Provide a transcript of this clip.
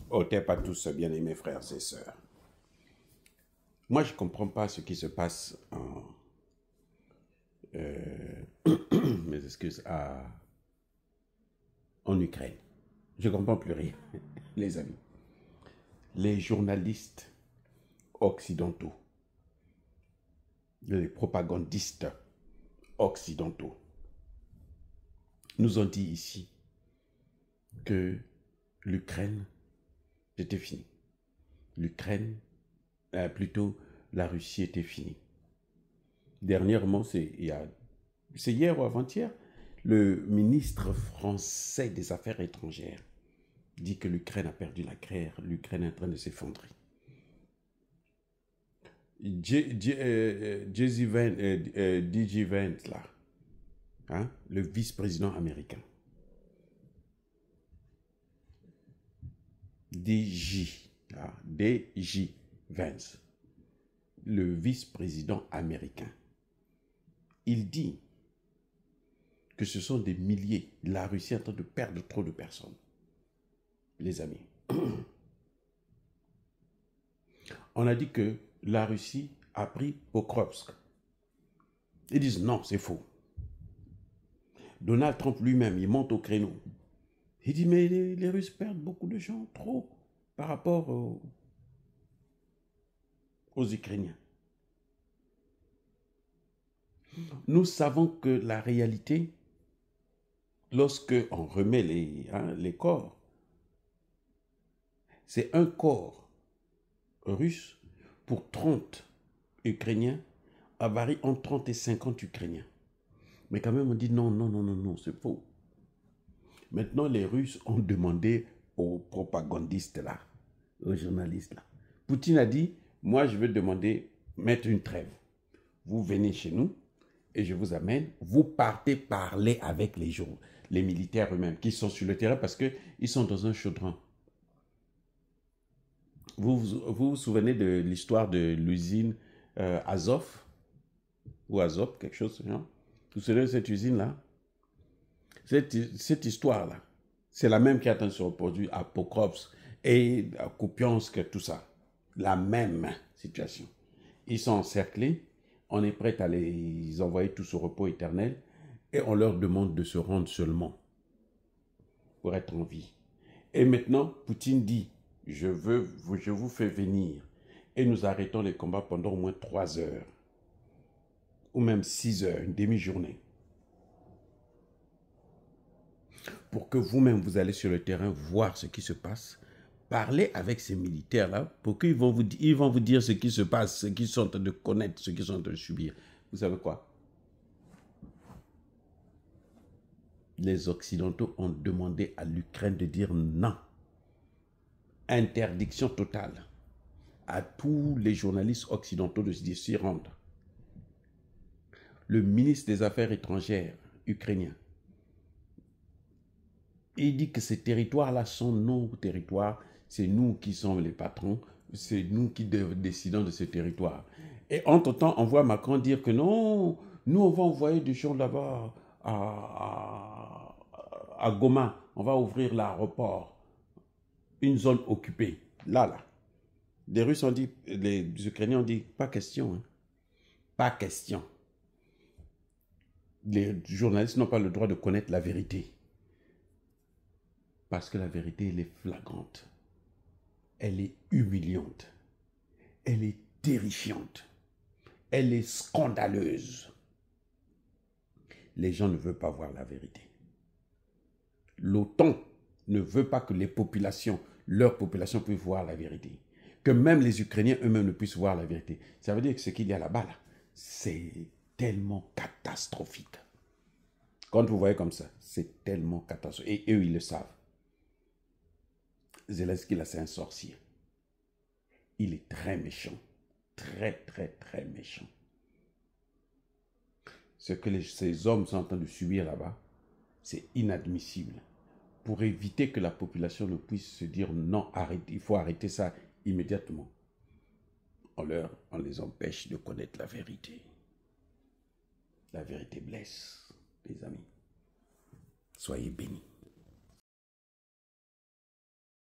Oh, t'es pas tous bien-aimés frères et sœurs. Moi, je ne comprends pas ce qui se passe mes excuses, en Ukraine. Je ne comprends plus rien, les amis. Les journalistes occidentaux, les propagandistes occidentaux nous ont dit ici que l'Ukraine, c'était fini. L'Ukraine, plutôt la Russie était finie. Dernièrement, c'est hier ou avant-hier, le ministre français des Affaires étrangères dit que l'Ukraine a perdu la guerre, l'Ukraine est en train de s'effondrer. DJ Vance, là, hein, le vice-président américain, DJ Vance, le vice-président américain, il dit que ce sont des milliers. La Russie est en train de perdre trop de personnes. Les amis. On a dit que la Russie a pris Pokrovsk. Ils disent non, c'est faux. Donald Trump lui-même, il monte au créneau. Il dit mais les Russes perdent beaucoup de gens, trop, par rapport aux Ukrainiens. Nous savons que la réalité, lorsque on remet les corps, c'est un corps russe pour 30 Ukrainiens, varie entre 30 et 50 Ukrainiens. Mais quand même, on dit non, non, non, non, non, c'est faux. Maintenant, les Russes ont demandé aux propagandistes là, aux journalistes là. Poutine a dit, moi je veux demander, mettre une trêve. Vous venez chez nous et je vous amène, vous partez parler avec les militaires eux-mêmes qui sont sur le terrain parce qu'ils sont dans un chaudron. Vous souvenez de l'histoire de l'usine Azov ou Azov, quelque chose, non? Vous vous souvenez de cette usine-là? Cette histoire-là, c'est la même qui est en train de se reproduire à Pokrovsk et à Kupiansk, tout ça. La même situation. Ils sont encerclés, on est prêt à les envoyer tous au repos éternel et on leur demande de se rendre seulement pour être en vie. Et maintenant, Poutine dit, je vous fais venir et nous arrêtons les combats pendant au moins 3 heures ou même 6 heures, une demi-journée. Pour que vous-même, vous allez sur le terrain voir ce qui se passe, parlez avec ces militaires-là, pour qu'ils vont vous dire ce qui se passe, ce qu'ils sont en train de connaître, ce qu'ils sont en train de subir. Vous savez quoi? Les Occidentaux ont demandé à l'Ukraine de dire non. Interdiction totale à tous les journalistes occidentaux de s'y rendre. Le ministre des Affaires étrangères ukrainien, il dit que ces territoires-là sont nos territoires, c'est nous qui sommes les patrons, c'est nous qui décidons de ces territoires. Et entre-temps, on voit Macron dire que non, nous on va envoyer des gens là-bas à Goma, on va ouvrir l'aéroport, une zone occupée, là. Les Russes ont dit, les Ukrainiens ont dit, pas question, hein. Pas question. Les journalistes n'ont pas le droit de connaître la vérité. Parce que la vérité, elle est flagrante. Elle est humiliante. Elle est terrifiante. Elle est scandaleuse. Les gens ne veulent pas voir la vérité. L'OTAN ne veut pas que les populations, leur population, puissent voir la vérité. Que même les Ukrainiens eux-mêmes ne puissent voir la vérité. Ça veut dire que ce qu'il y a là-bas, c'est tellement catastrophique. Quand vous voyez comme ça, c'est tellement catastrophique. Et eux, ils le savent. Zelensky, là, c'est un sorcier. Il est très méchant. Très, très, très méchant. Ce que ces hommes sont en train de subir là-bas, c'est inadmissible. Pour éviter que la population ne puisse se dire non, arrête, il faut arrêter ça immédiatement. On les empêche de connaître la vérité. La vérité blesse, les amis. Soyez bénis.